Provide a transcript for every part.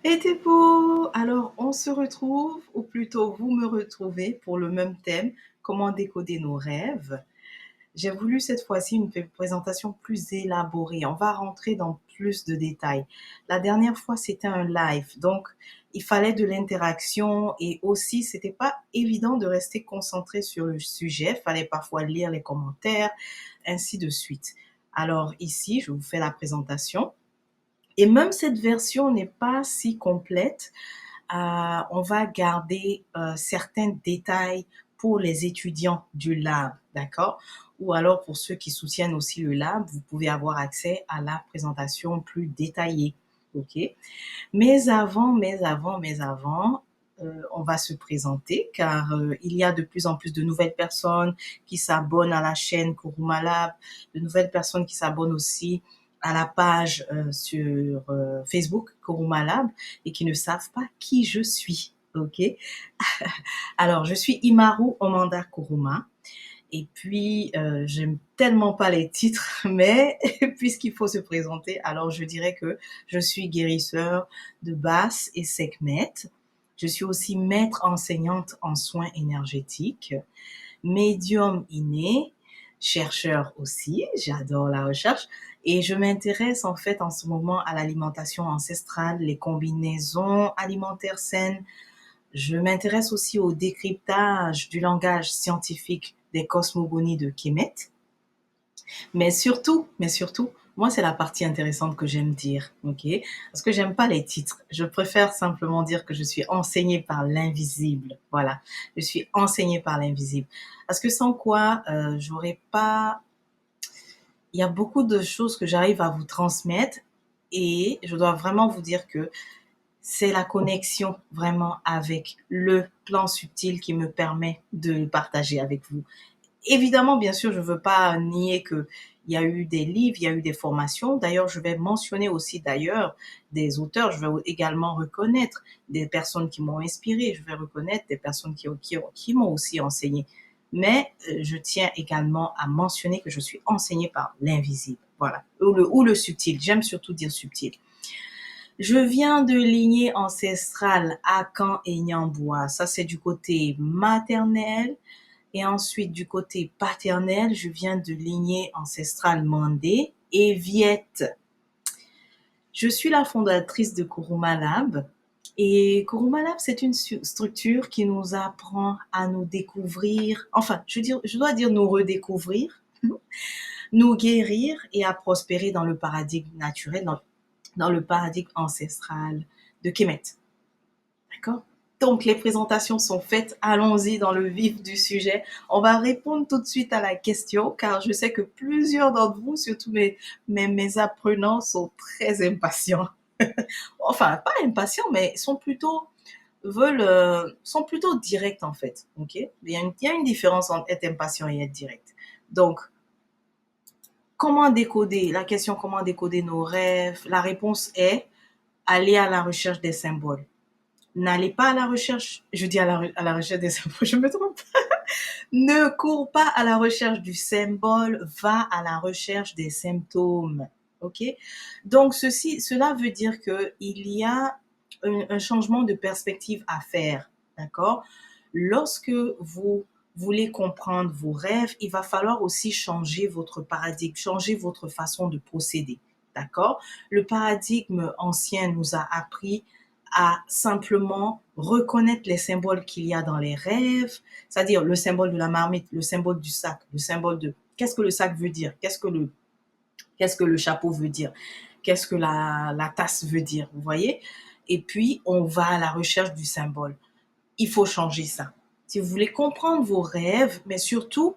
Et t'es beau! Alors, on se retrouve, ou plutôt vous me retrouvez pour le même thème, comment décoder nos rêves. J'ai voulu cette fois-ci une présentation plus élaborée. On va rentrer dans plus de détails. La dernière fois, c'était un live, donc il fallait de l'interaction et aussi, c'était pas évident de rester concentré sur le sujet. Il fallait parfois lire les commentaires, ainsi de suite. Alors ici, je vous fais la présentation. Et même cette version n'est pas si complète. On va garder certains détails pour les étudiants du lab, d'accord? Ou alors pour ceux qui soutiennent aussi le lab, vous pouvez avoir accès à la présentation plus détaillée, ok? Mais avant, on va se présenter car il y a de plus en plus de nouvelles personnes qui s'abonnent à la chaîne Kuruma Lab, de nouvelles personnes qui s'abonnent aussi à la page sur Facebook Kuruma Lab et qui ne savent pas qui je suis. Ok. Alors, je suis Imaru Omanda Kuruma. Et puis, j'aime tellement pas les titres, mais puisqu'il faut se présenter, alors je dirais que je suis guérisseur de Basse et Sekhmet. Je suis aussi maître enseignante en soins énergétiques, médium inné, chercheur aussi, j'adore la recherche, et je m'intéresse en fait en ce moment à l'alimentation ancestrale, les combinaisons alimentaires saines. Je m'intéresse aussi au décryptage du langage scientifique des cosmogonies de Kemet. Mais surtout, moi, c'est la partie intéressante que j'aime dire, ok? Parce que j'aime pas les titres. Je préfère simplement dire que je suis enseignée par l'invisible. Voilà. Je suis enseignée par l'invisible. Parce que sans quoi, j'aurais pas, il y a beaucoup de choses que j'arrive à vous transmettre et je dois vraiment vous dire que c'est la connexion vraiment avec le plan subtil qui me permet de le partager avec vous. Évidemment, bien sûr, je ne veux pas nier que il y a eu des livres, il y a eu des formations. D'ailleurs, je vais mentionner aussi d'ailleurs des auteurs. Je vais également reconnaître des personnes qui m'ont inspiré. Je vais reconnaître des personnes qui m'ont aussi enseigné. Mais je tiens également à mentionner que je suis enseignée par l'invisible. Voilà. Ou le subtil. J'aime surtout dire subtil. Je viens de lignée ancestrale Akan et Nyambois. Ça, c'est du côté maternel. Et ensuite, du côté paternel, je viens de lignée ancestrale Mandé et Viette. Je suis la fondatrice de Kuruma Lab. Et Kuruma Lab, c'est une structure qui nous apprend à nous découvrir, enfin, je dois dire nous redécouvrir, nous guérir et à prospérer dans le paradigme naturel, dans le paradigme ancestral de Kemet. D'accord? Donc, les présentations sont faites. Allons-y dans le vif du sujet. On va répondre tout de suite à la question, car je sais que plusieurs d'entre vous, surtout mes apprenants, sont très impatients. Enfin, pas impatients, mais sont plutôt directs, en fait. OK? Il y a une différence entre être impatient et être direct. Donc, comment décoder? La question, comment décoder nos rêves? La réponse est aller à la recherche des symboles. N'allez pas à la recherche, je dis à la recherche des symboles, je me trompe. Ne cours pas à la recherche du symbole, va à la recherche des symptômes. Ok? Donc, cela veut dire qu'il y a un changement de perspective à faire. D'accord? Lorsque vous voulez comprendre vos rêves, il va falloir aussi changer votre paradigme, changer votre façon de procéder. D'accord? Le paradigme ancien nous a appris à simplement reconnaître les symboles qu'il y a dans les rêves, c'est-à-dire le symbole de la marmite, le symbole du sac, le symbole de qu'est-ce que le sac veut dire, qu'est-ce que le chapeau veut dire, qu'est-ce que la tasse veut dire, vous voyez? Et puis, on va à la recherche du symbole. Il faut changer ça. Si vous voulez comprendre vos rêves, mais surtout,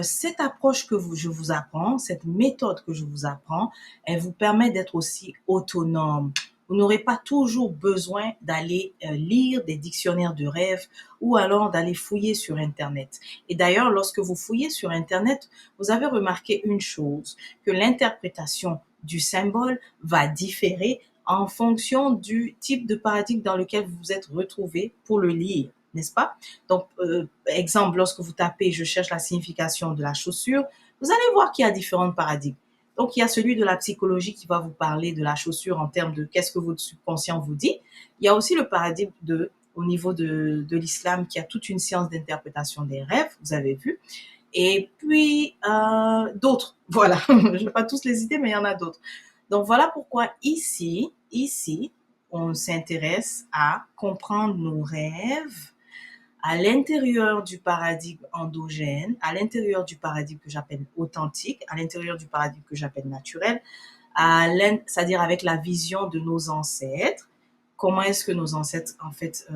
cette approche que je vous apprends, cette méthode que je vous apprends, elle vous permet d'être aussi autonome. Vous n'aurez pas toujours besoin d'aller lire des dictionnaires de rêves ou alors d'aller fouiller sur Internet. Et d'ailleurs, lorsque vous fouillez sur Internet, vous avez remarqué une chose, que l'interprétation du symbole va différer en fonction du type de paradigme dans lequel vous vous êtes retrouvé pour le lire, n'est-ce pas? Donc, exemple, lorsque vous tapez je cherche la signification de la chaussure, vous allez voir qu'il y a différents paradigmes. Donc, il y a celui de la psychologie qui va vous parler de la chaussure en termes de qu'est-ce que votre subconscient vous dit. Il y a aussi le paradigme au niveau de l'islam, qui a toute une science d'interprétation des rêves, vous avez vu. Et puis, d'autres. Voilà. Je ne vais pas tous les citer, mais il y en a d'autres. Donc, voilà pourquoi ici, on s'intéresse à comprendre nos rêves à l'intérieur du paradigme endogène, à l'intérieur du paradigme que j'appelle authentique, à l'intérieur du paradigme que j'appelle naturel, c'est-à-dire avec la vision de nos ancêtres. Comment est-ce que nos ancêtres, en fait,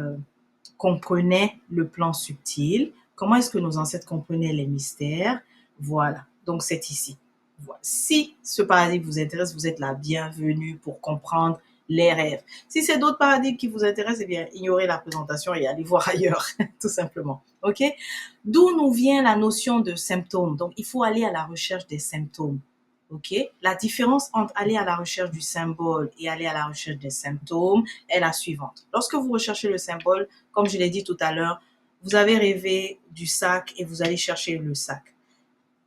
comprenaient le plan subtil? Comment est-ce que nos ancêtres comprenaient les mystères? Voilà. Donc, c'est ici. Voilà. Si ce paradigme vous intéresse, vous êtes la bienvenue pour comprendre les rêves. Si c'est d'autres paradigmes qui vous intéressent, eh bien, ignorez la présentation et allez voir ailleurs, tout simplement. OK? D'où nous vient la notion de symptômes? Donc, il faut aller à la recherche des symptômes. OK? La différence entre aller à la recherche du symbole et aller à la recherche des symptômes est la suivante. Lorsque vous recherchez le symbole, comme je l'ai dit tout à l'heure, vous avez rêvé du sac et vous allez chercher le sac.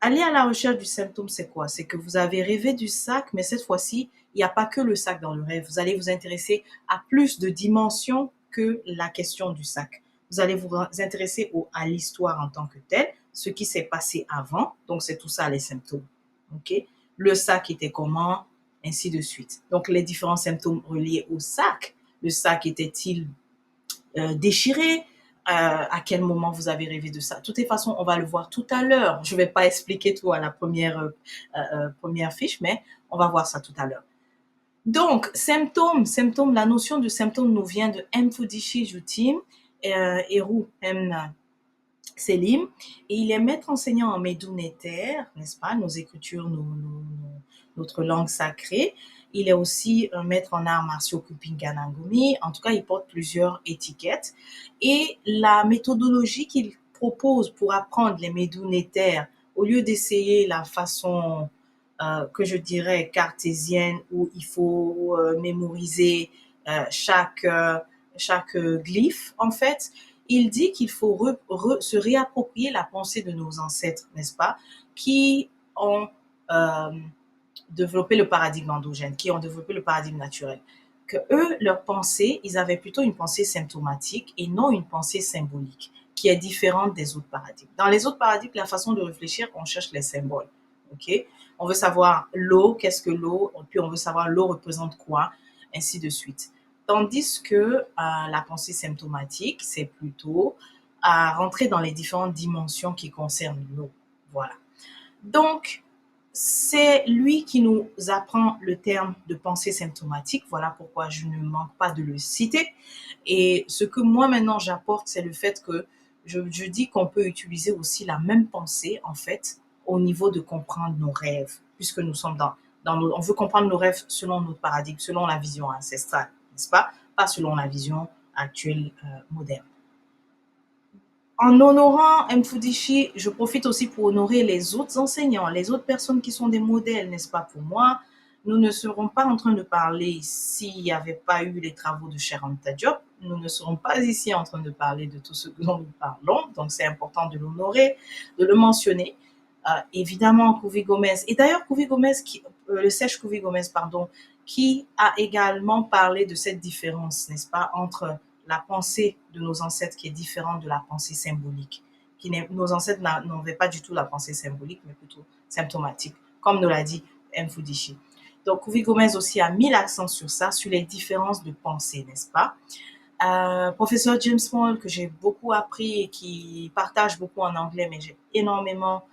Aller à la recherche du symptôme, c'est quoi? C'est que vous avez rêvé du sac, mais cette fois-ci, il n'y a pas que le sac dans le rêve. Vous allez vous intéresser à plus de dimensions que la question du sac. Vous allez vous intéresser à l'histoire en tant que telle, ce qui s'est passé avant. Donc, c'est tout ça les symptômes. OK? Le sac était comment? Ainsi de suite. Donc, les différents symptômes reliés au sac. Le sac était-il déchiré? À quel moment vous avez rêvé de ça? De toutes les façons, on va le voir tout à l'heure. Je ne vais pas expliquer tout à la première fiche, mais on va voir ça tout à l'heure. Donc, symptômes, la notion de symptôme nous vient de Mfudishi Jutim Eru M. Selim, et il est maître enseignant en Médounéter, n'est-ce pas, nos écritures, notre langue sacrée. Il est aussi un maître en arts martiaux Kupinganangumi. En tout cas, il porte plusieurs étiquettes. Et la méthodologie qu'il propose pour apprendre les Médounéter, au lieu d'essayer la façon que je dirais cartésienne où il faut mémoriser chaque glyphe, en fait, il dit qu'il faut se réapproprier la pensée de nos ancêtres, n'est-ce pas, qui ont euh, développé le paradigme endogène, qui ont développé le paradigme naturel. Que eux, leur pensée, ils avaient plutôt une pensée symptomatique et non une pensée symbolique, qui est différente des autres paradigmes. Dans les autres paradigmes, la façon de réfléchir, on cherche les symboles. Ok? On veut savoir l'eau, qu'est-ce que l'eau, puis on veut savoir l'eau représente quoi, ainsi de suite. Tandis que la pensée symptomatique, c'est plutôt à rentrer dans les différentes dimensions qui concernent l'eau. Voilà. Donc, c'est lui qui nous apprend le terme de pensée symptomatique. Voilà pourquoi je ne manque pas de le citer. Et ce que moi maintenant j'apporte, c'est le fait que je dis qu'on peut utiliser aussi la même pensée, en fait, au niveau de comprendre nos rêves, puisque nous sommes on veut comprendre nos rêves selon notre paradigme, selon la vision ancestrale, n'est-ce pas? Pas selon la vision actuelle moderne. En honorant Mfudishi, je profite aussi pour honorer les autres enseignants, les autres personnes qui sont des modèles, n'est-ce pas, pour moi. Nous ne serons pas en train de parler s'il n'y avait pas eu les travaux de Cheranta Diop. Nous ne serons pas ici en train de parler de tout ce dont nous parlons. Donc, c'est important de l'honorer, de le mentionner. Évidemment, Couvi Gomez. Et d'ailleurs, le Sèche Couvi Gomez, pardon, qui a également parlé de cette différence, n'est-ce pas, entre la pensée de nos ancêtres qui est différente de la pensée symbolique. Nos ancêtres n'avaient pas du tout la pensée symbolique, mais plutôt symptomatique, comme nous l'a dit Mfudishi. Donc, Couvi Gomez aussi a mis l'accent sur ça, sur les différences de pensée, n'est-ce pas? Professeur James Small, que j'ai beaucoup appris et qui partage beaucoup en anglais, mais j'ai énormément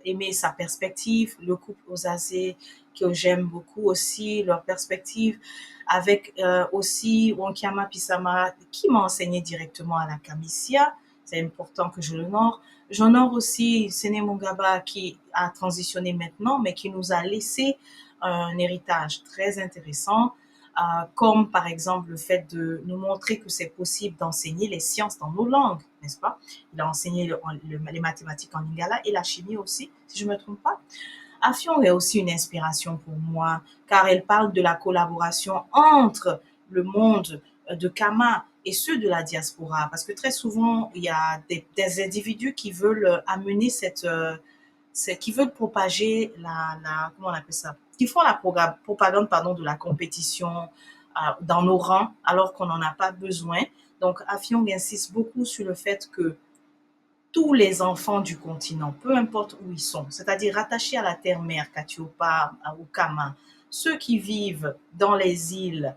aimé sa perspective. Le couple Osazé, que j'aime beaucoup aussi, leur perspective, avec aussi Wankama Pisama, qui m'a enseigné directement à la Kamissia. C'est important que je l'honore. J'honore aussi Sene Mungaba, qui a transitionné maintenant, mais qui nous a laissé un héritage très intéressant, comme par exemple le fait de nous montrer que c'est possible d'enseigner les sciences dans nos langues, n'est-ce pas? Il a enseigné les mathématiques en lingala et la chimie aussi, si je ne me trompe pas. Affion est aussi une inspiration pour moi, car elle parle de la collaboration entre le monde de Kama et ceux de la diaspora, parce que très souvent, il y a des individus qui veulent amener qui veulent propager comment on appelle ça, qui font la propagande, pardon, de la compétition, dans nos rangs alors qu'on n'en a pas besoin. Donc, Afyong insiste beaucoup sur le fait que tous les enfants du continent, peu importe où ils sont, c'est-à-dire rattachés à la terre-mère, Katiopa, ou Kama, ceux qui vivent dans les îles,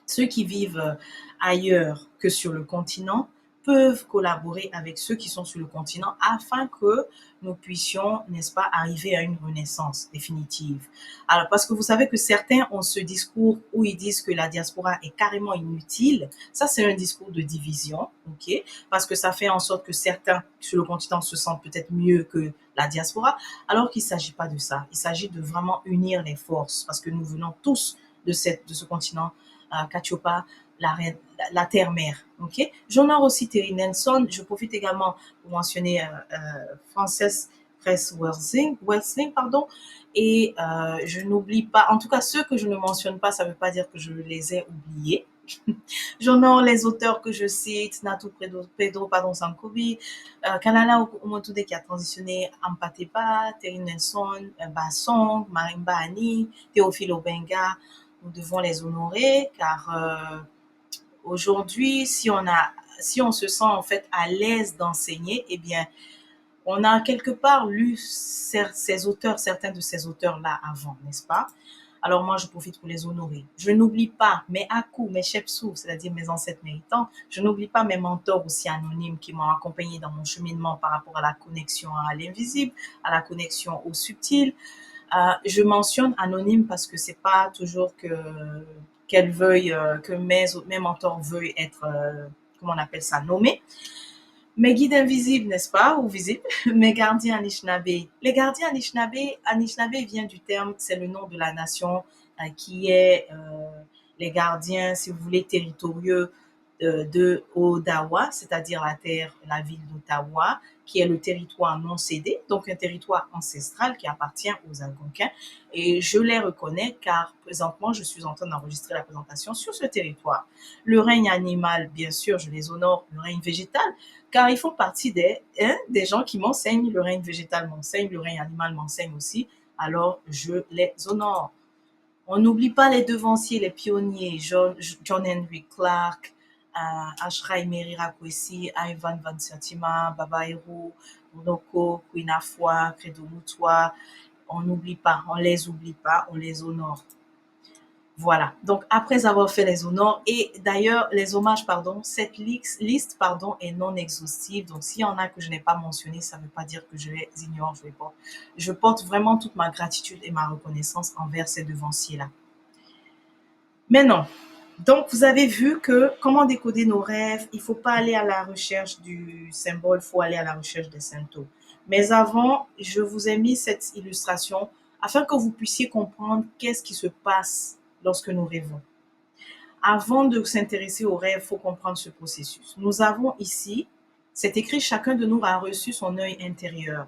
ceux qui vivent ailleurs que sur le continent, peuvent collaborer avec ceux qui sont sur le continent afin que nous puissions, n'est-ce pas, arriver à une renaissance définitive. Alors, parce que vous savez que certains ont ce discours où ils disent que la diaspora est carrément inutile. Ça, c'est un discours de division, ok? Parce que ça fait en sorte que certains sur le continent se sentent peut-être mieux que la diaspora, alors qu'il ne s'agit pas de ça. Il s'agit de vraiment unir les forces parce que nous venons tous de ce continent, Katiopa, la terre-mère. Okay? J'honore aussi Terry Nelson. Je profite également pour mentionner Frances Cress Welsing, pardon. Et je n'oublie pas, en tout cas ceux que je ne mentionne pas, ça ne veut pas dire que je les ai oubliés. J'honore les auteurs que je cite, Natu Pedro pardon, Sankobi, Kanala Omotude qui a transitionné Ampatepa, Terry Nelson, Bassong, Marimba Ani, Théophile Obenga. Nous devons les honorer car aujourd'hui, si on se sent en fait à l'aise d'enseigner, eh bien, on a quelque part lu ces auteurs, certains de ces auteurs-là avant, n'est-ce pas? Alors moi, je profite pour les honorer. Je n'oublie pas mes Aku, mes Shepsou, c'est-à-dire mes ancêtres méritants. Je n'oublie pas mes mentors aussi anonymes qui m'ont accompagné dans mon cheminement par rapport à la connexion à l'invisible, à la connexion au subtil. Je mentionne anonyme parce que c'est pas toujours qu'elle veuille, que mes mentors veuillent être, comment on appelle ça, nommés. Mes guides invisibles, n'est-ce pas, ou visibles, mes gardiens Anishinaabe. Les gardiens Anishinaabe vient du terme, c'est le nom de la nation qui est les gardiens, si vous voulez, territoriaux de Odawa, c'est-à-dire la terre, la ville d'Ottawa, qui est le territoire non cédé, donc un territoire ancestral qui appartient aux Algonquins. Et je les reconnais car présentement, je suis en train d'enregistrer la présentation sur ce territoire. Le règne animal, bien sûr, je les honore, le règne végétal, car ils font partie des gens qui m'enseignent. Le règne végétal m'enseigne, le règne animal m'enseigne aussi, alors je les honore. On n'oublie pas les devanciers, les pionniers, John Henry Clark, Ashrai Meri Rakwesi, Ivan Van Sertima, Baba Hero, Monoko, Queen Afua, Credo Mutua. On n'oublie pas, on les oublie pas, on les honore. Voilà. Donc, après avoir fait les honneurs et d'ailleurs, les hommages, pardon, cette liste, pardon, est non exhaustive. Donc, s'il y en a que je n'ai pas mentionné, ça ne veut pas dire que je les ignore, je porte vraiment toute ma gratitude et ma reconnaissance envers ces devanciers-là. Maintenant, donc, vous avez vu que comment décoder nos rêves, il ne faut pas aller à la recherche du symbole, il faut aller à la recherche des symptômes. Mais avant, je vous ai mis cette illustration afin que vous puissiez comprendre qu'est-ce qui se passe lorsque nous rêvons. Avant de s'intéresser aux rêves, il faut comprendre ce processus. Nous avons ici, c'est écrit, chacun de nous a reçu son œil intérieur.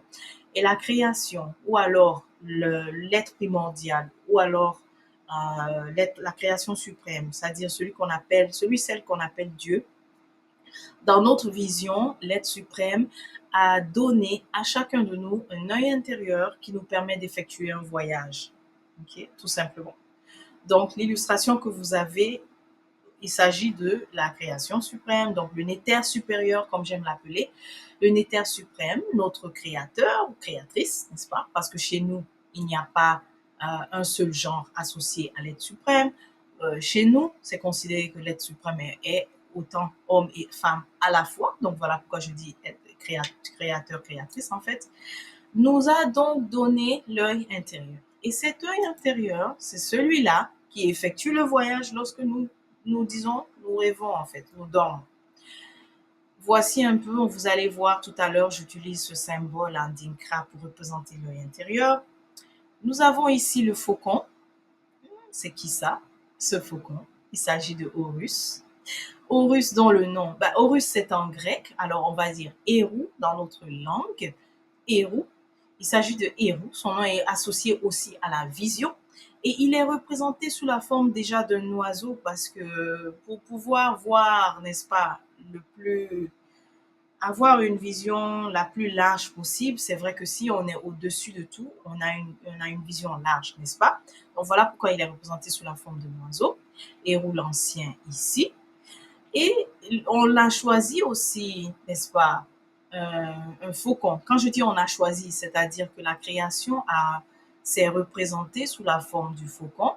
Et la création, ou alors l'être primordial, ou alors la création suprême, c'est-à-dire celle qu'on appelle Dieu. Dans notre vision, l'être suprême a donné à chacun de nous un œil intérieur qui nous permet d'effectuer un voyage. Okay? Tout simplement. Donc, l'illustration que vous avez, il s'agit de la création suprême, donc le néther supérieur, comme j'aime l'appeler, le néther suprême, notre créateur ou créatrice, n'est-ce pas? Parce que chez nous, il n'y a pas un seul genre associé à l'être suprême. Chez nous, c'est considéré que l'être suprême est autant homme et femme à la fois. Donc voilà pourquoi je dis créateur, créatrice en fait. Nous a donc donné l'œil intérieur. Et cet œil intérieur, c'est celui-là qui effectue le voyage lorsque nous disons, nous rêvons en fait, nous dormons. Voici un peu, vous allez voir tout à l'heure, j'utilise ce symbole en Dinkra pour représenter l'œil intérieur. Nous avons ici le faucon. C'est qui ça? Ce faucon. Il s'agit de Horus. Horus dont le nom, Horus c'est en grec, alors on va dire Hérou dans notre langue. Hérou. Il s'agit de Hérou. Son nom est associé aussi à la vision. Et il est représenté sous la forme déjà d'un oiseau parce que pour pouvoir voir, n'est-ce pas, le plus avoir une vision la plus large possible. C'est vrai que si on est au-dessus de tout, on a une vision large, n'est-ce pas? Donc voilà pourquoi il est représenté sous la forme de oiseau. Hérou l'Ancien ici. Et on l'a choisi aussi, n'est-ce pas, un faucon. Quand je dis on a choisi, c'est-à-dire que la création s'est représentée sous la forme du faucon,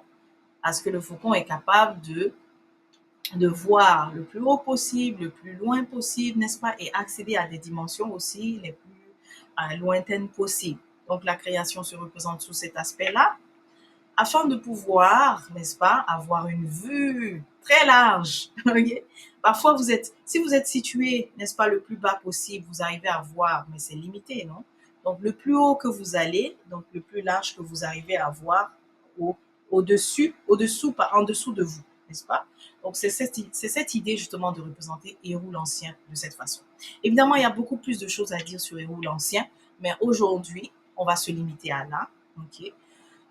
parce que le faucon est capable de voir le plus haut possible, le plus loin possible, n'est-ce pas, et accéder à des dimensions aussi les plus lointaines possibles. Donc la création se représente sous cet aspect-là, afin de pouvoir, n'est-ce pas, avoir une vue très large. Okay? Parfois, si vous êtes situé, n'est-ce pas, le plus bas possible, vous arrivez à voir, mais c'est limité, non? Donc, le plus haut que vous allez, donc le plus large que vous arrivez à voir au-dessus, en dessous de vous, n'est-ce pas? Donc, c'est cette idée justement de représenter Hérou l'Ancien de cette façon. Évidemment, il y a beaucoup plus de choses à dire sur Hérou l'Ancien, mais aujourd'hui, on va se limiter à là. Okay?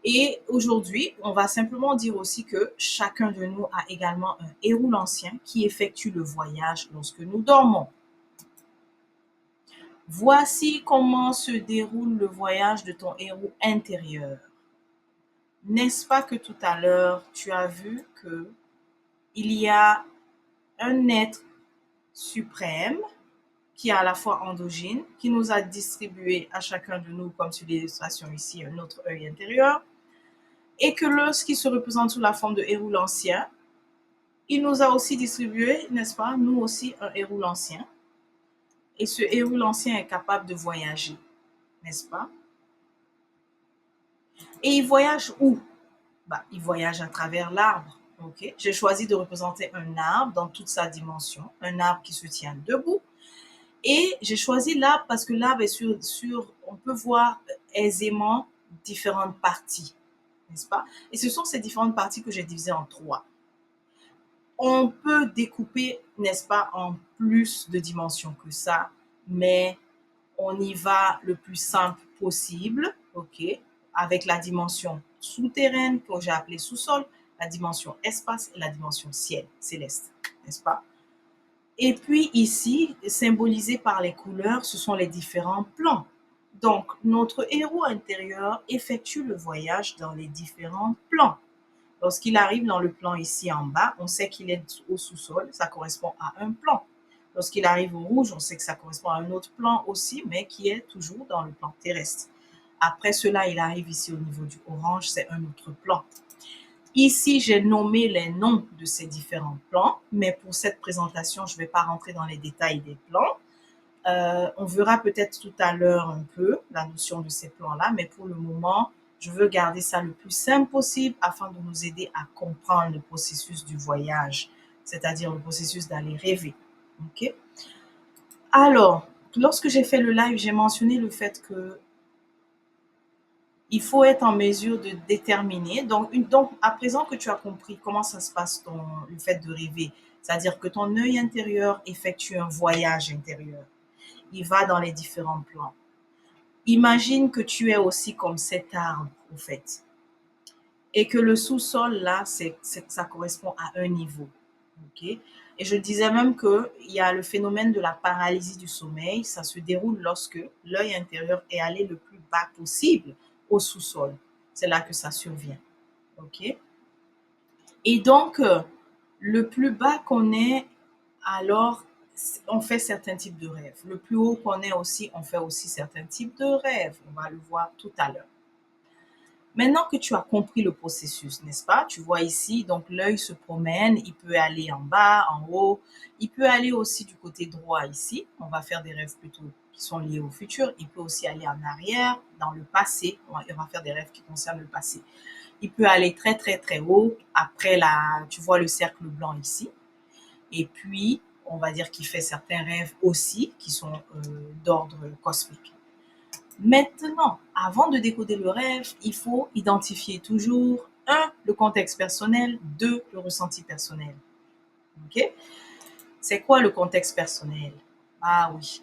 Et aujourd'hui, on va simplement dire aussi que chacun de nous a également un héros ancien qui effectue le voyage lorsque nous dormons. Voici comment se déroule le voyage de ton héros intérieur. N'est-ce pas que tout à l'heure, tu as vu que il y a un être suprême qui est à la fois endogyne, qui nous a distribué à chacun de nous, comme sur l'illustration ici, un autre œil intérieur, et que lorsqu'il se représente sous la forme de héros ancien, il nous a aussi distribué, n'est-ce pas, nous aussi, un héros ancien. Et ce héros ancien est capable de voyager, n'est-ce pas? Et il voyage où? Bah, il voyage à travers l'arbre. Okay? J'ai choisi de représenter un arbre dans toute sa dimension, un arbre qui se tient debout. Et j'ai choisi l'arbre parce que l'arbre est on peut voir aisément différentes parties, n'est-ce pas? Et ce sont ces différentes parties que j'ai divisées en trois. On peut découper, n'est-ce pas, en plus de dimensions que ça, mais on y va le plus simple possible, ok, avec la dimension souterraine que j'ai appelée sous-sol, la dimension espace et la dimension ciel, céleste, n'est-ce pas? Et puis ici, symbolisé par les couleurs, ce sont les différents plans. Donc, notre héros intérieur effectue le voyage dans les différents plans. Lorsqu'il arrive dans le plan ici en bas, on sait qu'il est au sous-sol, ça correspond à un plan. Lorsqu'il arrive au rouge, on sait que ça correspond à un autre plan aussi, mais qui est toujours dans le plan terrestre. Après cela, il arrive ici au niveau du orange, c'est un autre plan. Ici, j'ai nommé les noms de ces différents plans, mais pour cette présentation, je ne vais pas rentrer dans les détails des plans. On verra peut-être tout à l'heure un peu la notion de ces plans-là, mais pour le moment, je veux garder ça le plus simple possible afin de nous aider à comprendre le processus du voyage, c'est-à-dire le processus d'aller rêver. Okay? Alors, lorsque j'ai fait le live, j'ai mentionné le fait que il faut être en mesure de déterminer. Donc, à présent que tu as compris comment ça se passe le fait de rêver, c'est-à-dire que ton œil intérieur effectue un voyage intérieur. Il va dans les différents plans. Imagine que tu es aussi comme cet arbre, au fait. Et que le sous-sol, là, ça correspond à un niveau. Okay? Et je disais même qu'il y a le phénomène de la paralysie du sommeil. Ça se déroule lorsque l'œil intérieur est allé le plus bas possible au sous-sol. C'est là que ça survient. Okay? Et donc, le plus bas qu'on est, alors, on fait certains types de rêves. Le plus haut qu'on est aussi, on fait aussi certains types de rêves. On va le voir tout à l'heure. Maintenant que tu as compris le processus, n'est-ce pas? Tu vois ici, donc l'œil se promène, il peut aller en bas, en haut, il peut aller aussi du côté droit ici. On va faire des rêves plutôt qui sont liés au futur. Il peut aussi aller en arrière, dans le passé. On va faire des rêves qui concernent le passé. Il peut aller très très très haut. Après, tu vois le cercle blanc ici. Et puis, on va dire qu'il fait certains rêves aussi qui sont d'ordre cosmique. Maintenant, avant de décoder le rêve, il faut identifier toujours, un, le contexte personnel, deux, le ressenti personnel. Ok? C'est quoi le contexte personnel? Ah oui.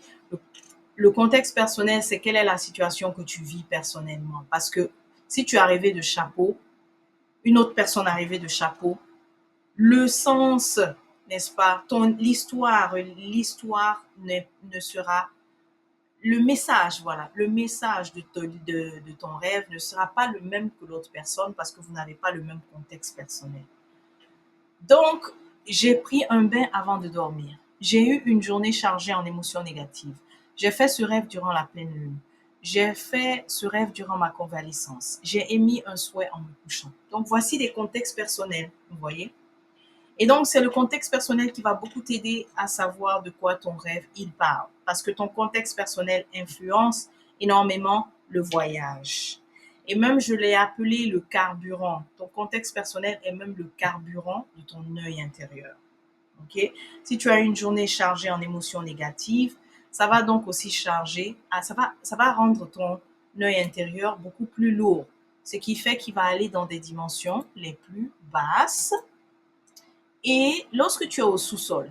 Le contexte personnel, c'est quelle est la situation que tu vis personnellement. Parce que si tu es arrivé de chapeau, une autre personne arrivée de chapeau, le sens, n'est-ce pas, l'histoire ne sera, le message, voilà, le message de ton rêve ne sera pas le même que l'autre personne parce que vous n'avez pas le même contexte personnel. Donc, j'ai pris un bain avant de dormir. J'ai eu une journée chargée en émotions négatives. J'ai fait ce rêve durant la pleine lune. J'ai fait ce rêve durant ma convalescence. J'ai émis un souhait en me couchant. Donc, voici des contextes personnels, vous voyez. Et donc, c'est le contexte personnel qui va beaucoup t'aider à savoir de quoi ton rêve, il parle. Parce que ton contexte personnel influence énormément le voyage. Et même, je l'ai appelé le carburant. Ton contexte personnel est même le carburant de ton œil intérieur. Ok? Si tu as une journée chargée en émotions négatives, ça va donc aussi charger, ça va rendre ton œil intérieur beaucoup plus lourd. Ce qui fait qu'il va aller dans des dimensions les plus basses. Et lorsque tu es au sous-sol,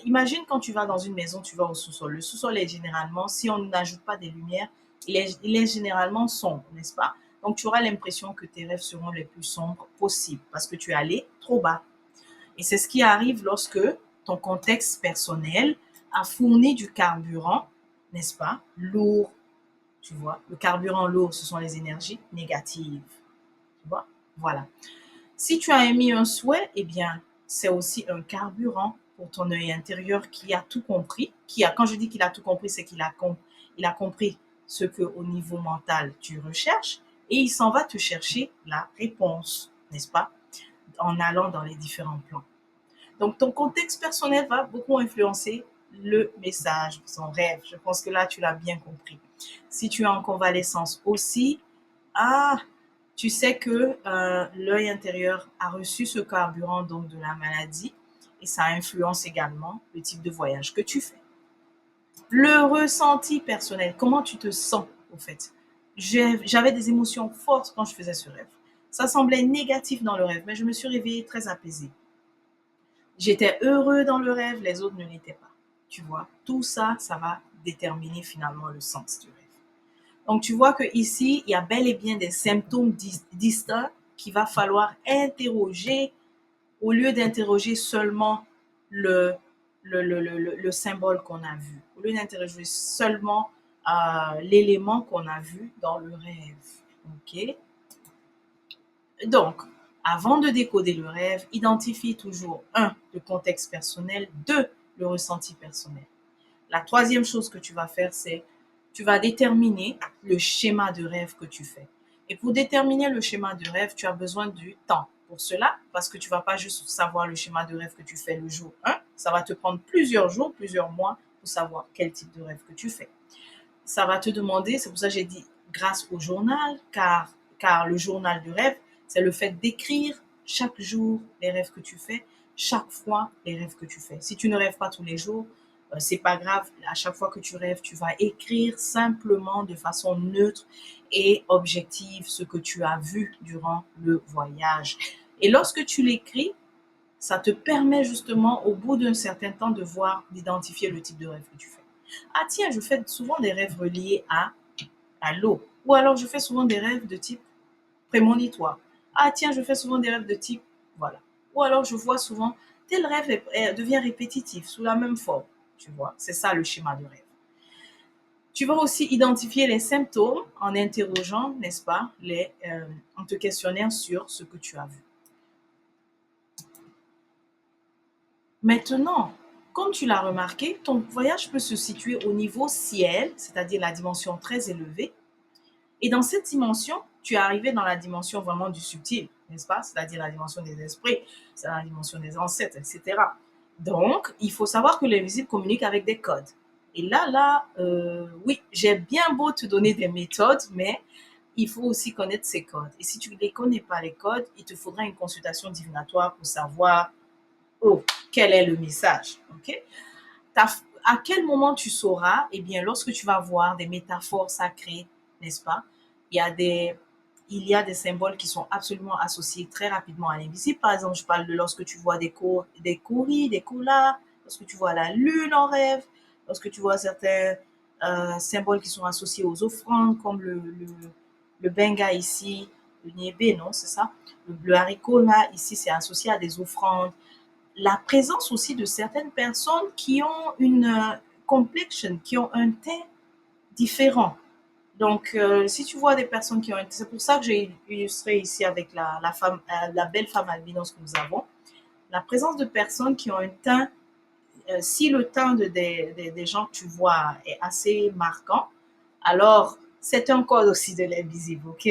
imagine quand tu vas dans une maison, tu vas au sous-sol. Le sous-sol est généralement, si on n'ajoute pas des lumières, il est généralement sombre, n'est-ce pas? Donc tu auras l'impression que tes rêves seront les plus sombres possibles parce que tu es allé trop bas. Et c'est ce qui arrive lorsque ton contexte personnel a fourni du carburant, n'est-ce pas? Lourd, tu vois. Le carburant lourd, ce sont les énergies négatives. Tu vois? Voilà. Si tu as émis un souhait, eh bien, c'est aussi un carburant pour ton œil intérieur qui a tout compris. Quand je dis qu'il a tout compris, c'est il a compris ce que au niveau mental tu recherches et il s'en va te chercher la réponse, n'est-ce pas, en allant dans les différents plans. Donc, ton contexte personnel va beaucoup influencer le message, son rêve. Je pense que là, tu l'as bien compris. Si tu es en convalescence aussi, ah, tu sais que l'œil intérieur a reçu ce carburant donc de la maladie et ça influence également le type de voyage que tu fais. Le ressenti personnel, comment tu te sens au fait? J'avais des émotions fortes quand je faisais ce rêve. Ça semblait négatif dans le rêve, mais je me suis réveillée très apaisée. J'étais heureux dans le rêve, les autres ne l'étaient pas. Tu vois, tout ça, ça va déterminer finalement le sens du rêve. Donc, tu vois que ici, il y a bel et bien des symptômes distincts qu'il va falloir interroger au lieu d'interroger seulement le, le symbole qu'on a vu, au lieu d'interroger seulement l'élément qu'on a vu dans le rêve. OK? Donc, avant de décoder le rêve, identifie toujours, un, le contexte personnel, deux, le ressenti personnel. La troisième chose que tu vas faire, c'est tu vas déterminer le schéma de rêve que tu fais. Et pour déterminer le schéma de rêve, tu as besoin du temps pour cela, parce que tu ne vas pas juste savoir le schéma de rêve que tu fais le jour 1, ça va te prendre plusieurs jours, plusieurs mois pour savoir quel type de rêve que tu fais. Ça va te demander, c'est pour ça que j'ai dit grâce au journal, car le journal de rêve, c'est le fait d'écrire chaque jour les rêves que tu fais, chaque fois les rêves que tu fais. Si tu ne rêves pas tous les jours, c'est pas grave. À chaque fois que tu rêves, tu vas écrire simplement de façon neutre et objective ce que tu as vu durant le voyage. Et lorsque tu l'écris, ça te permet justement au bout d'un certain temps de voir, d'identifier le type de rêve que tu fais. Ah tiens, je fais souvent des rêves reliés à l'eau. Ou alors je fais souvent des rêves de type prémonitoire. Ah tiens, je fais souvent des rêves de type, voilà. Ou alors je vois souvent, tel rêve devient répétitif sous la même forme. Tu vois, c'est ça le schéma de rêve. Tu vas aussi identifier les symptômes en interrogeant, n'est-ce pas, en te questionnant sur ce que tu as vu. Maintenant, comme tu l'as remarqué, ton voyage peut se situer au niveau ciel, c'est-à-dire la dimension très élevée. Et dans cette dimension, tu es arrivé dans la dimension vraiment du subtil, n'est-ce pas? C'est-à-dire la dimension des esprits, c'est la dimension des ancêtres, etc. Donc, il faut savoir que les visibles communiquent avec des codes. Et oui, j'ai bien beau te donner des méthodes, mais il faut aussi connaître ces codes. Et si tu ne les connais pas, les codes, il te faudra une consultation divinatoire pour savoir, oh, quel est le message. OK? À quel moment tu sauras? Eh bien, lorsque tu vas voir des métaphores sacrées, n'est-ce pas? Il y a des, il y a des symboles qui sont absolument associés très rapidement à l'invisible. Par exemple, je parle de lorsque tu vois des kauris, des kolas, lorsque tu vois la lune en rêve, lorsque tu vois certains symboles qui sont associés aux offrandes, comme le benga ici, le niébé, non, c'est ça? Le haricot là, ici, c'est associé à des offrandes. la présence aussi de certaines personnes qui ont une complexion, qui ont un teint différent. Donc, si tu vois des personnes qui ont... C'est pour ça que j'ai illustré ici avec la belle femme albinos que nous avons. La présence de personnes qui ont un teint, si le teint des gens que tu vois est assez marquant, alors c'est un code aussi de l'invisible, ok?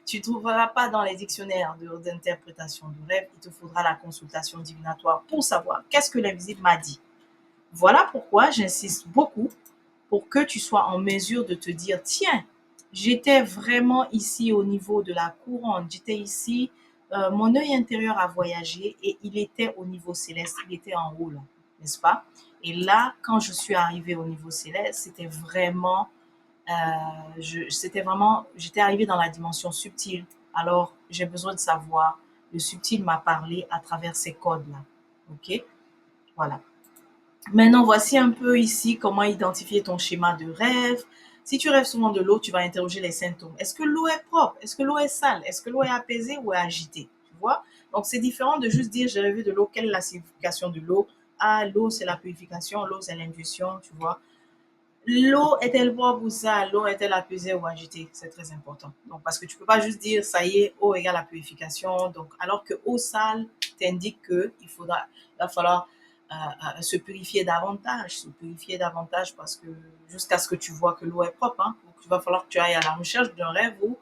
Tu ne trouveras pas dans les dictionnaires d'interprétation de rêve, il te faudra la consultation divinatoire pour savoir qu'est-ce que l'invisible m'a dit. Voilà pourquoi j'insiste beaucoup pour que tu sois en mesure de te dire, tiens, j'étais vraiment ici au niveau de la couronne, j'étais ici, mon œil intérieur a voyagé et il était au niveau céleste, il était en haut là, n'est-ce pas? Et là, quand je suis arrivée au niveau céleste, j'étais arrivée dans la dimension subtile. Alors, j'ai besoin de savoir, le subtil m'a parlé à travers ces codes-là. Ok? Voilà. Maintenant, voici un peu ici comment identifier ton schéma de rêve. Si tu rêves souvent de l'eau, tu vas interroger les symptômes. Est-ce que l'eau est propre? Est-ce que l'eau est sale? Est-ce que l'eau est apaisée ou est agitée? Tu vois? Donc, c'est différent de juste dire j'ai rêvé de l'eau. Quelle est la signification de l'eau? Ah, l'eau, c'est la purification. L'eau, c'est l'intuition. Tu vois? L'eau est-elle propre ou sale? L'eau est-elle apaisée ou agitée? C'est très important. Donc, parce que tu ne peux pas juste dire ça y est, eau égale la purification. Donc, alors que eau sale t'indique il va falloir se purifier davantage parce que jusqu'à ce que tu vois que l'eau est propre, hein. Donc, il va falloir que tu ailles à la recherche d'un rêve où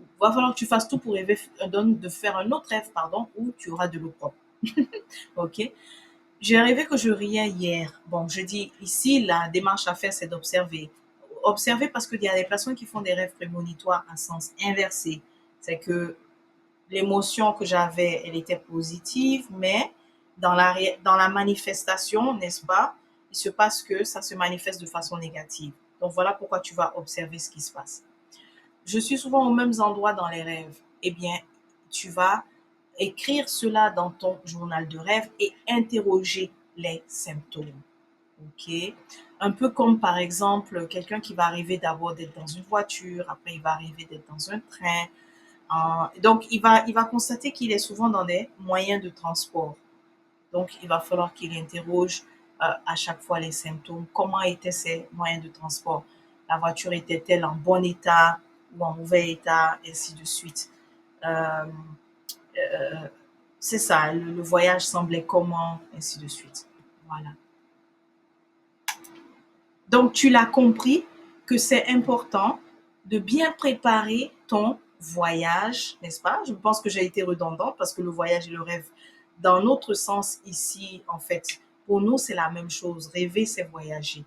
il va falloir que tu fasses tout pour rêver, de faire un autre rêve, pardon, où tu auras de l'eau propre. Ok? J'ai rêvé que je riais hier. Bon, je dis ici, la démarche à faire, c'est d'observer. Observer parce qu'il y a des personnes qui font des rêves prémonitoires à sens inversé. C'est que l'émotion que j'avais, elle était positive, mais dans la manifestation, n'est-ce pas, il se passe que ça se manifeste de façon négative. Donc voilà pourquoi tu vas observer ce qui se passe. Je suis souvent aux mêmes endroits dans les rêves. Eh bien, tu vas écrire cela dans ton journal de rêve et interroger les symptômes. Ok? Un peu comme par exemple quelqu'un qui va arriver d'abord d'être dans une voiture, après il va arriver d'être dans un train. Donc il va constater qu'il est souvent dans des moyens de transport. Donc il va falloir qu'il interroge à chaque fois les symptômes. Comment étaient ces moyens de transport? La voiture était-elle en bon état ou en mauvais état, ainsi de suite. Euh, euh, c'est ça, le voyage semblait comment, ainsi de suite. Voilà. Donc, tu l'as compris que c'est important de bien préparer ton voyage, n'est-ce pas? Je pense que j'ai été redondante parce que le voyage et le rêve, dans notre sens ici, en fait, pour nous, c'est la même chose. Rêver, c'est voyager.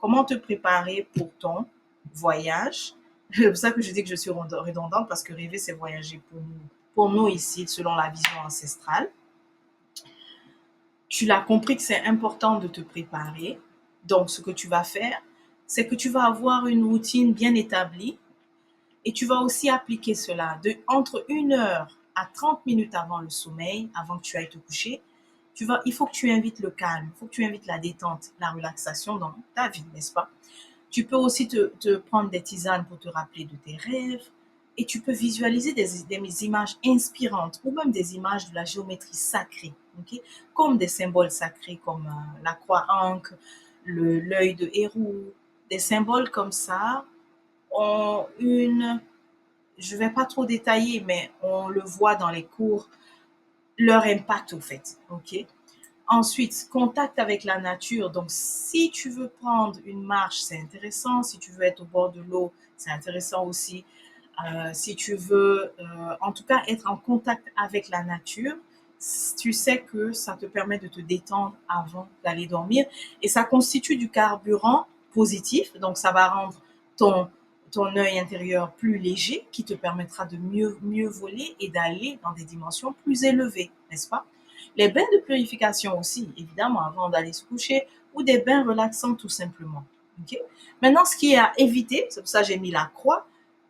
Comment te préparer pour ton voyage? C'est pour ça que je dis que je suis redondante parce que rêver, c'est voyager pour nous ici, selon la vision ancestrale. Tu l'as compris que c'est important de te préparer. Donc, ce que tu vas faire, c'est que tu vas avoir une routine bien établie et tu vas aussi appliquer cela entre 1 heure à 30 minutes avant le sommeil, avant que tu ailles te coucher. Il faut que tu invites le calme, il faut que tu invites la détente, la relaxation dans ta vie, n'est-ce pas? Tu peux aussi te prendre des tisanes pour te rappeler de tes rêves et tu peux visualiser des images inspirantes ou même des images de la géométrie sacrée, ok? Comme des symboles sacrés comme la croix ankh, l'œil de héros. Des symboles comme ça ont je ne vais pas trop détailler, mais on le voit dans les cours, leur impact au fait, ok? Ensuite, contact avec la nature. Donc, si tu veux prendre une marche, c'est intéressant. Si tu veux être au bord de l'eau, c'est intéressant aussi. Si tu veux, en tout cas, être en contact avec la nature, tu sais que ça te permet de te détendre avant d'aller dormir. Et ça constitue du carburant positif. Donc, ça va rendre ton, ton œil intérieur plus léger, qui te permettra de mieux voler et d'aller dans des dimensions plus élevées, n'est-ce pas? Les bains de purification aussi, évidemment, avant d'aller se coucher, ou des bains relaxants tout simplement. Okay? Maintenant, ce qui est à éviter, c'est pour ça que j'ai mis la croix,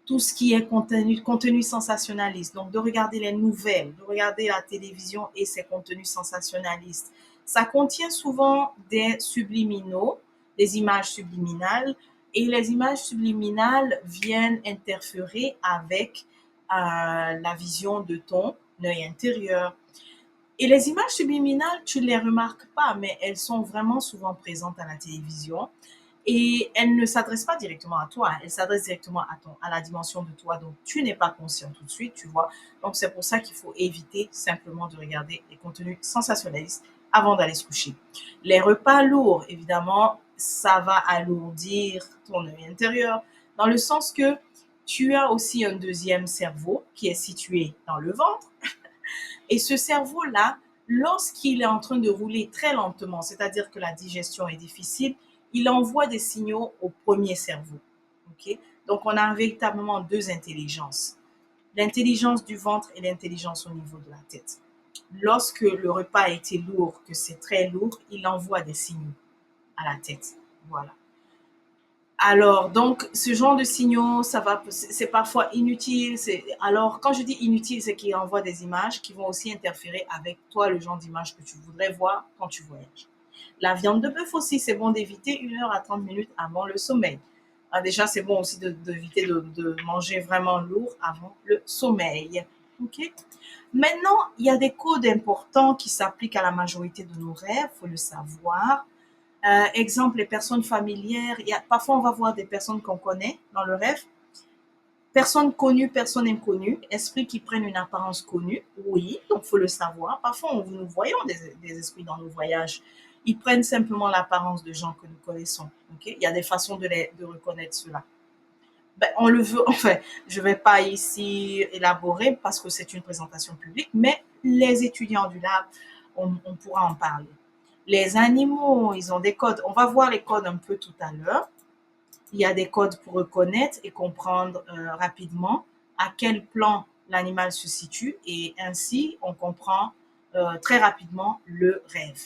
tout ce qui est contenu sensationnaliste. Donc, de regarder les nouvelles, de regarder la télévision et ses contenus sensationnalistes. Ça contient souvent des subliminaux, des images subliminales, et les images subliminales viennent interférer avec la vision de ton œil intérieur, Et les images subliminales, tu ne les remarques pas, mais elles sont vraiment souvent présentes à la télévision. Et elles ne s'adressent pas directement à toi, elles s'adressent directement à la dimension de toi. Donc, tu n'es pas conscient tout de suite, tu vois. Donc, c'est pour ça qu'il faut éviter simplement de regarder les contenus sensationnalistes avant d'aller se coucher. Les repas lourds, évidemment, ça va alourdir ton œil intérieur, dans le sens que tu as aussi un deuxième cerveau qui est situé dans le ventre. Et ce cerveau-là, lorsqu'il est en train de rouler très lentement, c'est-à-dire que la digestion est difficile, il envoie des signaux au premier cerveau. Okay? Donc, on a véritablement deux intelligences. L'intelligence du ventre et l'intelligence au niveau de la tête. Lorsque le repas a été lourd, que c'est très lourd, il envoie des signaux à la tête. Voilà. Alors, donc, ce genre de signaux, c'est parfois inutile. Alors, quand je dis inutile, c'est qu'il envoie des images qui vont aussi interférer avec toi, le genre d'image que tu voudrais voir quand tu voyages. La viande de bœuf aussi, c'est bon d'éviter 1 heure à 30 minutes avant le sommeil. Déjà, c'est bon aussi d'éviter de manger vraiment lourd avant le sommeil. OK? Maintenant, il y a des codes importants qui s'appliquent à la majorité de nos rêves, il faut le savoir. Exemple, les personnes familières. Parfois, on va voir des personnes qu'on connaît dans le rêve. Personnes connues, personnes inconnues. Esprits qui prennent une apparence connue. Oui, donc il faut le savoir. Parfois, nous voyons des esprits dans nos voyages. Ils prennent simplement l'apparence de gens que nous connaissons. Okay? Il y a des façons de reconnaître cela. Ben, on le veut, enfin, je ne vais pas ici élaborer parce que c'est une présentation publique, mais les étudiants du lab, on pourra en parler. Les animaux, ils ont des codes. On va voir les codes un peu tout à l'heure. Il y a des codes pour reconnaître et comprendre rapidement à quel plan l'animal se situe et ainsi on comprend très rapidement le rêve.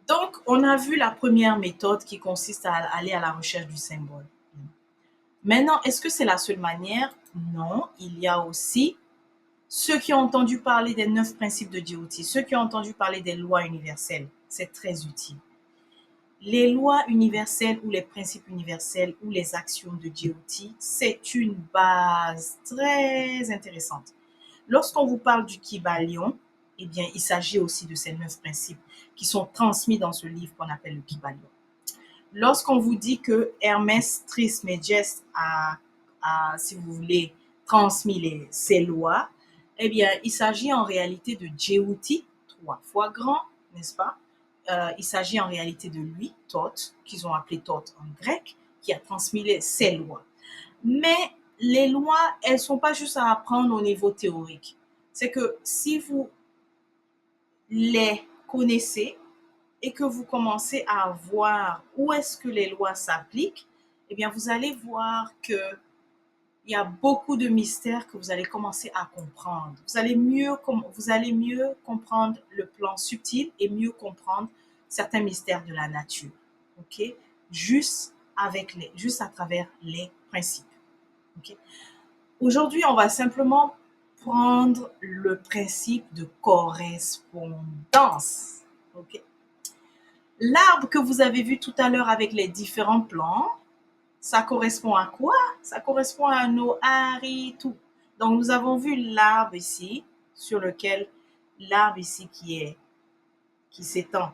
Donc, on a vu la première méthode qui consiste à aller à la recherche du symbole. Maintenant, est-ce que c'est la seule manière? Non, il y a aussi ceux qui ont entendu parler des 9 principes de Djibouti, ceux qui ont entendu parler des lois universelles. C'est très utile. Les lois universelles ou les principes universels ou les actions de Djibouti, c'est une base très intéressante. Lorsqu'on vous parle du Kybalion, eh bien, il s'agit aussi de ces 9 principes qui sont transmis dans ce livre qu'on appelle le Kybalion. Lorsqu'on vous dit que Hermès Trismégiste a, si vous voulez, transmis ces lois, eh bien, il s'agit en réalité de Djibouti, 3 fois grand, n'est-ce pas? Il s'agit en réalité de lui, Thoth, qu'ils ont appelé Thoth en grec, qui a transmis ces lois. Mais les lois, elles ne sont pas juste à apprendre au niveau théorique. C'est que si vous les connaissez, et que vous commencez à voir où est-ce que les lois s'appliquent, eh bien, vous allez voir qu'il y a beaucoup de mystères que vous allez commencer à comprendre. Vous allez mieux comprendre le plan subtil et mieux comprendre certains mystères de la nature. OK? Juste à travers les principes. OK? Aujourd'hui, on va simplement prendre le principe de correspondance. OK? L'arbre que vous avez vu tout à l'heure avec les différents plans, ça correspond à quoi? Ça correspond à nos haritou. Donc, nous avons vu l'arbre ici, sur lequel l'arbre ici qui s'étend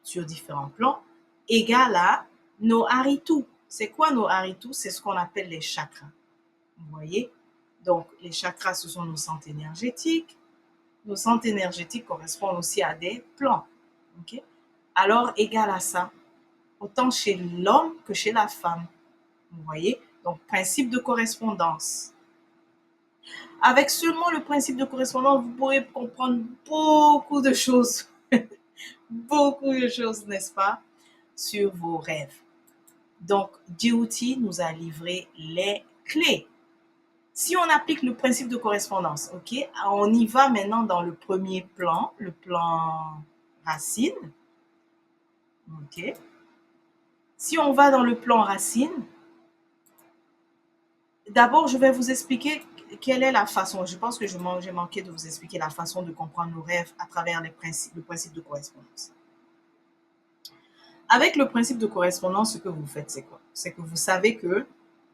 sur différents plans, égale à nos haritou. C'est quoi nos haritou? C'est ce qu'on appelle les chakras. Vous voyez? Donc, les chakras, ce sont nos centres énergétiques. Nos centres énergétiques correspondent aussi à des plans. OK? Alors, égal à ça, autant chez l'homme que chez la femme. Vous voyez? Donc, principe de correspondance. Avec seulement le principe de correspondance, vous pourrez comprendre beaucoup de choses. Beaucoup de choses, n'est-ce pas? Sur vos rêves. Donc, Djibouti nous a livré les clés. Si on applique le principe de correspondance, ok, on y va maintenant dans le premier plan, le plan racine. Ok. Si on va dans le plan racine, d'abord, je vais vous expliquer quelle est la façon. Je pense que j'ai manqué de vous expliquer la façon de comprendre nos rêves à travers le principe de correspondance. Avec le principe de correspondance, ce que vous faites, c'est quoi? C'est que vous savez que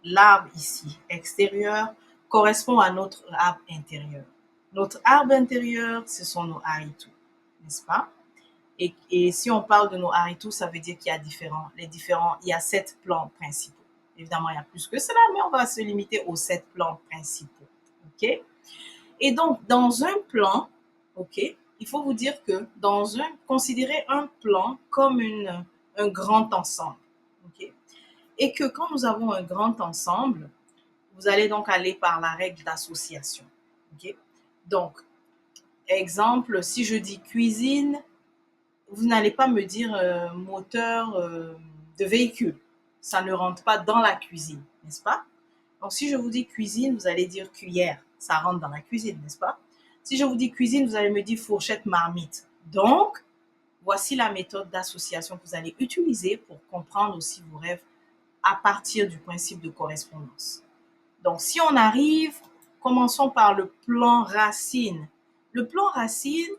l'arbre ici, extérieur, correspond à notre arbre intérieur. Notre arbre intérieur, ce sont nos haritos, n'est-ce pas? Et si on parle de nos haritos, ça veut dire qu'il y a il y a 7 plans principaux. Évidemment, il y a plus que cela, mais on va se limiter aux 7 plans principaux. OK? Et donc, dans un plan, OK, il faut vous dire que considérez un plan comme un grand ensemble. OK? Et que quand nous avons un grand ensemble, vous allez donc aller par la règle d'association. OK? Donc, exemple, si je dis cuisine, vous n'allez pas me dire moteur de véhicule. Ça ne rentre pas dans la cuisine, n'est-ce pas? Donc, si je vous dis cuisine, vous allez dire cuillère. Ça rentre dans la cuisine, n'est-ce pas? Si je vous dis cuisine, vous allez me dire fourchette, marmite. Donc, voici la méthode d'association que vous allez utiliser pour comprendre aussi vos rêves à partir du principe de correspondance. Donc, si on arrive, commençons par le plan racine. Le plan racine,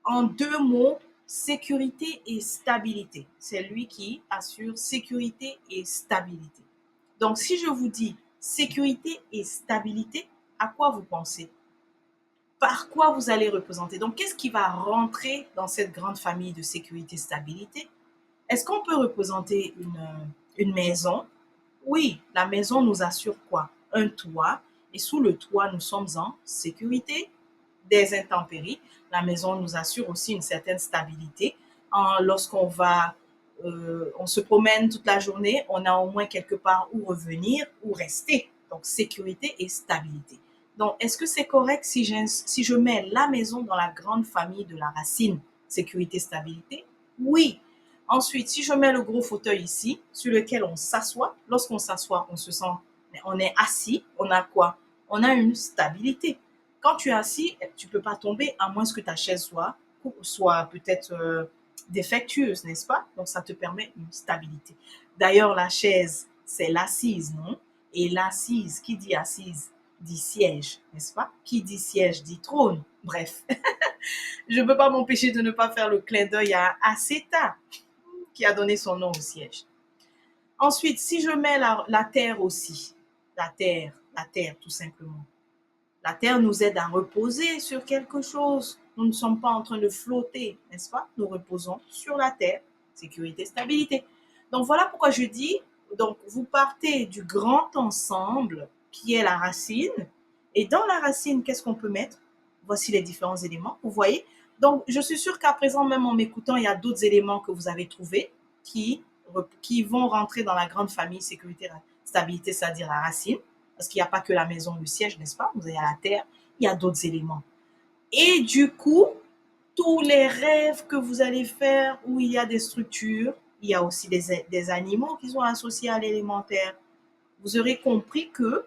en 2 mots, sécurité et stabilité. C'est lui qui assure sécurité et stabilité. Donc, si je vous dis sécurité et stabilité, à quoi vous pensez? Par quoi vous allez représenter? Donc, qu'est-ce qui va rentrer dans cette grande famille de sécurité et stabilité? Est-ce qu'on peut représenter une maison? Oui, la maison nous assure quoi? Un toit. Et sous le toit, nous sommes en sécurité des intempéries. La maison nous assure aussi une certaine stabilité. Lorsqu'on va, on se promène toute la journée, on a au moins quelque part où revenir, où rester. Donc, sécurité et stabilité. Donc, est-ce que c'est correct si je mets la maison dans la grande famille de la racine, sécurité, stabilité? Oui. Ensuite, si je mets le gros fauteuil ici, sur lequel on s'assoit, lorsqu'on s'assoit, on est assis, on a quoi? On a une stabilité. Quand tu es assis, tu ne peux pas tomber à moins que ta chaise soit peut-être défectueuse, n'est-ce pas? Donc, ça te permet une stabilité. D'ailleurs, la chaise, c'est l'assise, non? Et l'assise, qui dit assise, dit siège, n'est-ce pas? Qui dit siège, dit trône. Bref, je ne peux pas m'empêcher de ne pas faire le clin d'œil à Aceta, qui a donné son nom au siège. Ensuite, si je mets la terre aussi, la terre tout simplement. La terre nous aide à reposer sur quelque chose. Nous ne sommes pas en train de flotter, n'est-ce pas? Nous reposons sur la terre, sécurité, stabilité. Donc voilà pourquoi je dis, donc vous partez du grand ensemble qui est la racine. Et dans la racine, qu'est-ce qu'on peut mettre? Voici les différents éléments. Vous voyez? Donc je suis sûre qu'à présent, même en m'écoutant, il y a d'autres éléments que vous avez trouvés qui vont rentrer dans la grande famille sécurité, stabilité, c'est-à-dire la racine. Parce qu'il n'y a pas que la maison, le siège, n'est-ce pas? Vous avez la terre, il y a d'autres éléments. Et du coup, tous les rêves que vous allez faire où il y a des structures, il y a aussi des animaux qui sont associés à l'élémentaire. Vous aurez compris que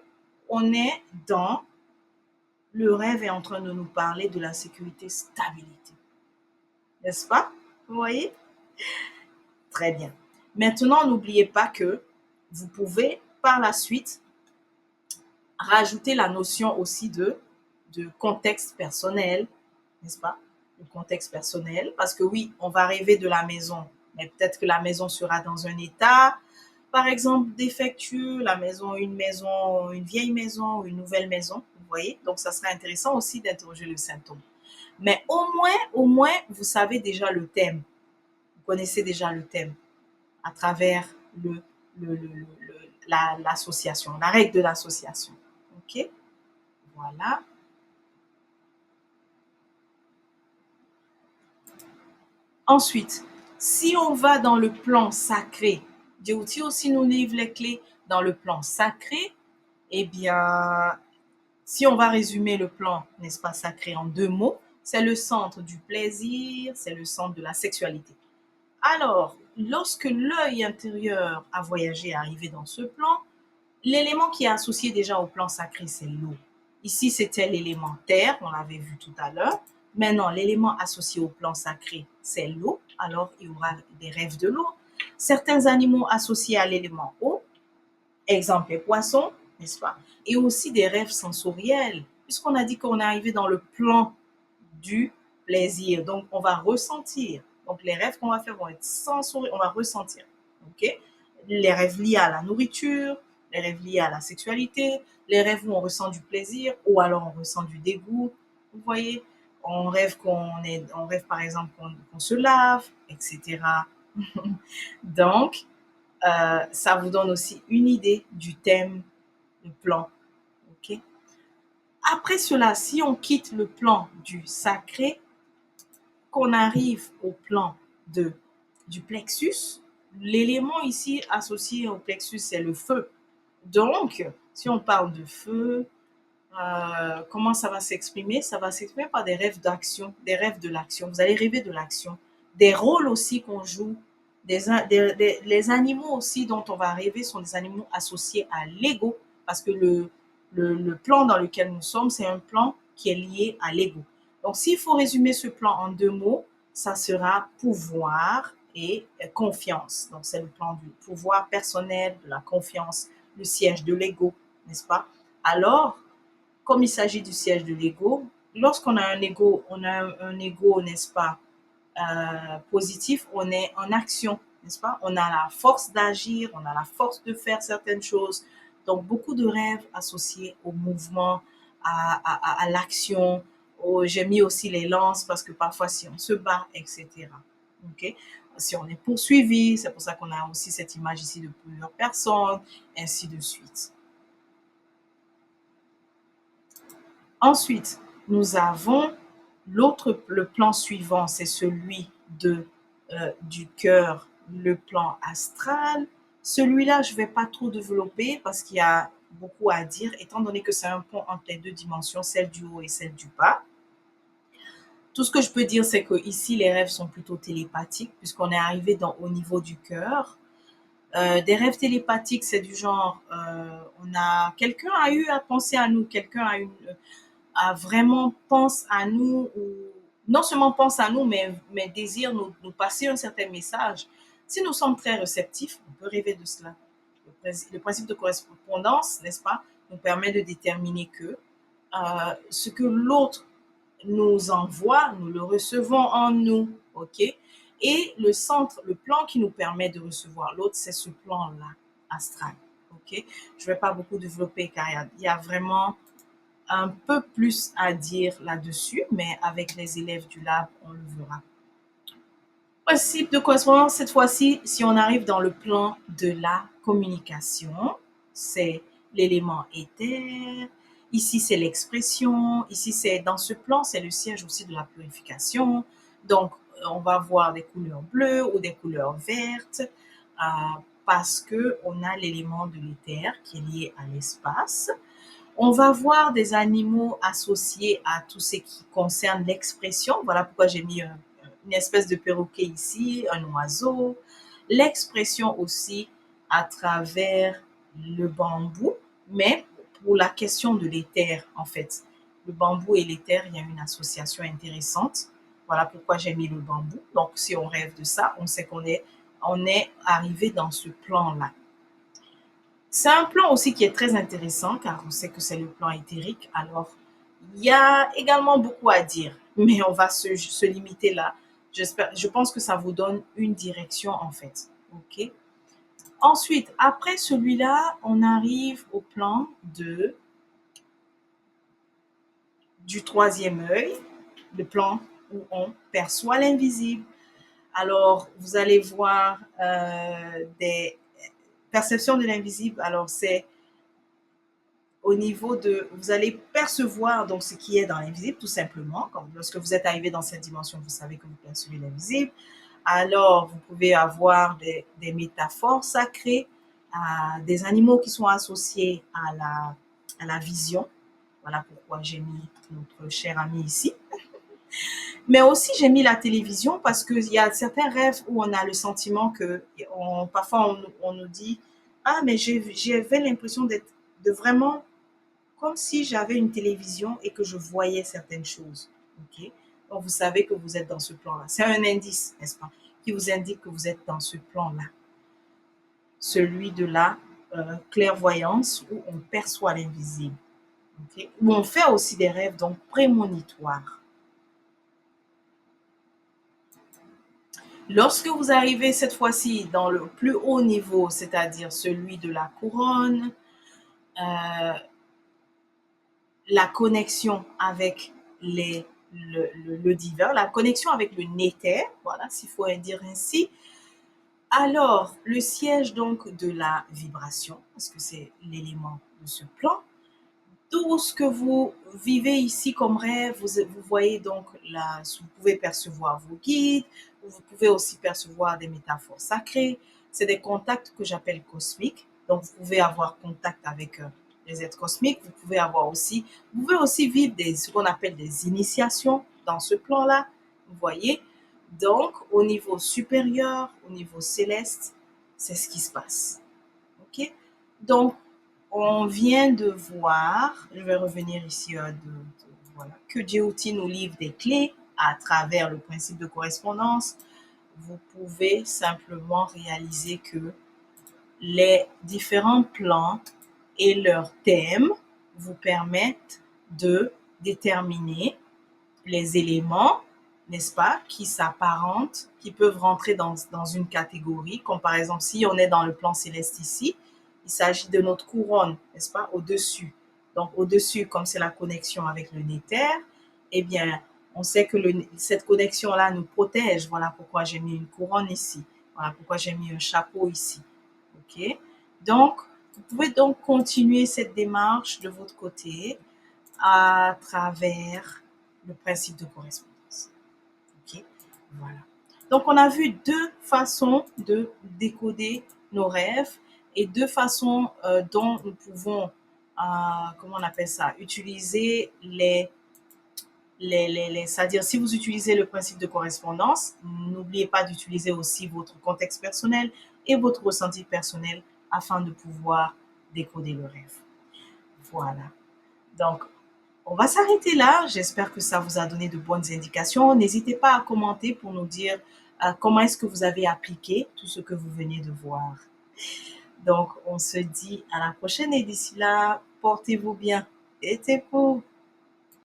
on est dans le rêve est en train de nous parler de la sécurité stabilité. N'est-ce pas? Vous voyez? Très bien. Maintenant, n'oubliez pas que vous pouvez par la suite rajouter la notion aussi de contexte personnel, n'est-ce pas? Le contexte personnel, parce que oui, on va rêver de la maison, mais peut-être que la maison sera dans un état, par exemple, défectueux, une vieille maison, une nouvelle maison, vous voyez? Donc, ça serait intéressant aussi d'interroger le symptôme. Mais au moins, vous savez déjà le thème. Vous connaissez déjà le thème à travers l'association, la règle de l'association. OK? Voilà. Ensuite, si on va dans le plan sacré, Dieu aussi nous livre les clés dans le plan sacré, eh bien, si on va résumer le plan, n'est-ce pas, sacré en 2 mots, c'est le centre du plaisir, c'est le centre de la sexualité. Alors, lorsque l'œil intérieur a voyagé, arrivé dans ce plan, l'élément qui est associé déjà au plan sacré, c'est l'eau. Ici, c'était l'élément terre, on l'avait vu tout à l'heure. Maintenant, l'élément associé au plan sacré, c'est l'eau. Alors, il y aura des rêves de l'eau. Certains animaux associés à l'élément eau, exemple les poissons, n'est-ce pas? Et aussi des rêves sensoriels, puisqu'on a dit qu'on est arrivé dans le plan du plaisir. Donc, on va ressentir. Donc, les rêves qu'on va faire vont être sensoriels, on va ressentir. OK? Les rêves liés à la nourriture, les rêves liés à la sexualité, les rêves où on ressent du plaisir ou alors on ressent du dégoût. Vous voyez, on rêve par exemple qu'on se lave, etc. Donc, ça vous donne aussi une idée du thème, du plan. Ok. Après cela, si on quitte le plan du sacré, qu'on arrive au plan de, du plexus, l'élément ici associé au plexus, c'est le feu. Donc, si on parle de feu, comment ça va s'exprimer? Ça va s'exprimer par des rêves d'action, des rêves de l'action. Vous allez rêver de l'action. Des rôles aussi qu'on joue. Les animaux aussi dont on va rêver sont des animaux associés à l'ego, parce que le plan dans lequel nous sommes, c'est un plan qui est lié à l'ego. Donc, s'il faut résumer ce plan en deux mots, ça sera pouvoir et confiance. Donc, c'est le plan du pouvoir personnel, de la confiance, le siège de l'ego, n'est-ce pas? Alors, comme il s'agit du siège de l'ego, lorsqu'on a un ego, on a un ego, n'est-ce pas, positif, on est en action, n'est-ce pas? On a la force d'agir, on a la force de faire certaines choses. Donc, beaucoup de rêves associés au mouvement, à l'action. J'ai mis aussi les lances parce que parfois, si on se bat, etc. OK? Si on est poursuivi, c'est pour ça qu'on a aussi cette image ici de plusieurs personnes, ainsi de suite. Ensuite, nous avons le plan suivant, c'est celui du cœur, le plan astral. Celui-là, je ne vais pas trop développer parce qu'il y a beaucoup à dire, étant donné que c'est un pont entre les deux dimensions, celle du haut et celle du bas. Tout ce que je peux dire, c'est que ici, les rêves sont plutôt télépathiques, puisqu'on est arrivé au niveau du cœur. Des rêves télépathiques, c'est du genre, quelqu'un a eu à penser à nous, quelqu'un a vraiment pense à nous, ou non seulement pense à nous, mais désire nous passer un certain message. Si nous sommes très réceptifs, on peut rêver de cela. Le principe de correspondance, n'est-ce pas, nous permet de déterminer que ce que l'autre nous envoie, nous le recevons en nous, ok? Et le centre, le plan qui nous permet de recevoir l'autre, c'est ce plan-là, astral, ok? Je ne vais pas beaucoup développer car il y a vraiment un peu plus à dire là-dessus, mais avec les élèves du lab, on le verra. Principe de correspondance, cette fois-ci, si on arrive dans le plan de la communication, c'est l'élément éther. Ici, c'est l'expression. Ici, c'est dans ce plan, c'est le siège aussi de la purification. Donc, on va voir des couleurs bleues ou des couleurs vertes parce qu'on a l'élément de l'éther qui est lié à l'espace. On va voir des animaux associés à tout ce qui concerne l'expression. Voilà pourquoi j'ai mis une espèce de perroquet ici, un oiseau. L'expression aussi à travers le bambou, mais pour la question de l'éther, en fait. Le bambou et l'éther, il y a une association intéressante. Voilà pourquoi j'ai mis le bambou. Donc, si on rêve de ça, on sait on est arrivé dans ce plan-là. C'est un plan aussi qui est très intéressant car on sait que c'est le plan éthérique. Alors, il y a également beaucoup à dire, mais on va se limiter là. Je pense que ça vous donne une direction en fait. OK? Ensuite, après celui-là, on arrive au plan du troisième œil, le plan où on perçoit l'invisible. Alors, vous allez voir des perceptions de l'invisible. Alors, c'est au niveau de, vous allez percevoir donc ce qui est dans l'invisible, tout simplement. Comme lorsque vous êtes arrivé dans cette dimension, vous savez que vous percevez l'invisible. Alors, vous pouvez avoir des métaphores sacrées, des animaux qui sont associés à la vision. Voilà pourquoi j'ai mis notre cher ami ici. Mais aussi, j'ai mis la télévision parce qu'il y a certains rêves où on a le sentiment que parfois on nous dit ah, mais j'avais l'impression de vraiment comme si j'avais une télévision et que je voyais certaines choses. Ok. Donc, vous savez que vous êtes dans ce plan-là. C'est un indice, n'est-ce pas, qui vous indique que vous êtes dans ce plan-là. Celui de la clairvoyance où on perçoit l'invisible. Okay. Où on fait aussi des rêves donc prémonitoires. Lorsque vous arrivez cette fois-ci dans le plus haut niveau, c'est-à-dire celui de la couronne, la connexion avec le divin, la connexion avec le néther, voilà, s'il faut dire ainsi. Alors, le siège donc de la vibration, parce que c'est l'élément de ce plan, tout ce que vous vivez ici comme rêve, vous voyez donc là, vous pouvez percevoir vos guides, vous pouvez aussi percevoir des métaphores sacrées. C'est des contacts que j'appelle cosmiques. Donc, vous pouvez avoir contact avec les êtres cosmiques. Vous pouvez aussi vivre ce qu'on appelle des initiations dans ce plan-là. Vous voyez? Donc, au niveau supérieur, au niveau céleste, c'est ce qui se passe. OK? Donc, on vient de voir, je vais revenir ici, voilà, que Jyoti nous livre des clés à travers le principe de correspondance. Vous pouvez simplement réaliser que les différents plans et leurs thèmes vous permettent de déterminer les éléments, n'est-ce pas, qui s'apparentent, qui peuvent rentrer dans une catégorie, comme par exemple si on est dans le plan céleste ici, il s'agit de notre couronne, n'est-ce pas, au-dessus. Donc au-dessus, comme c'est la connexion avec le néther, eh bien, on sait que cette connexion-là nous protège. Voilà pourquoi j'ai mis une couronne ici. Voilà pourquoi j'ai mis un chapeau ici. OK? Donc, vous pouvez donc continuer cette démarche de votre côté à travers le principe de correspondance. OK? Voilà. Donc, on a vu deux façons de décoder nos rêves et deux façons dont nous pouvons, comment on appelle ça, utiliser c'est-à-dire si vous utilisez le principe de correspondance, n'oubliez pas d'utiliser aussi votre contexte personnel et votre ressenti personnel afin de pouvoir décoder le rêve. Voilà. Donc, on va s'arrêter là. J'espère que ça vous a donné de bonnes indications. N'hésitez pas à commenter pour nous dire comment est-ce que vous avez appliqué tout ce que vous venez de voir. Donc, on se dit à la prochaine et d'ici là, portez-vous bien. Et c'est pour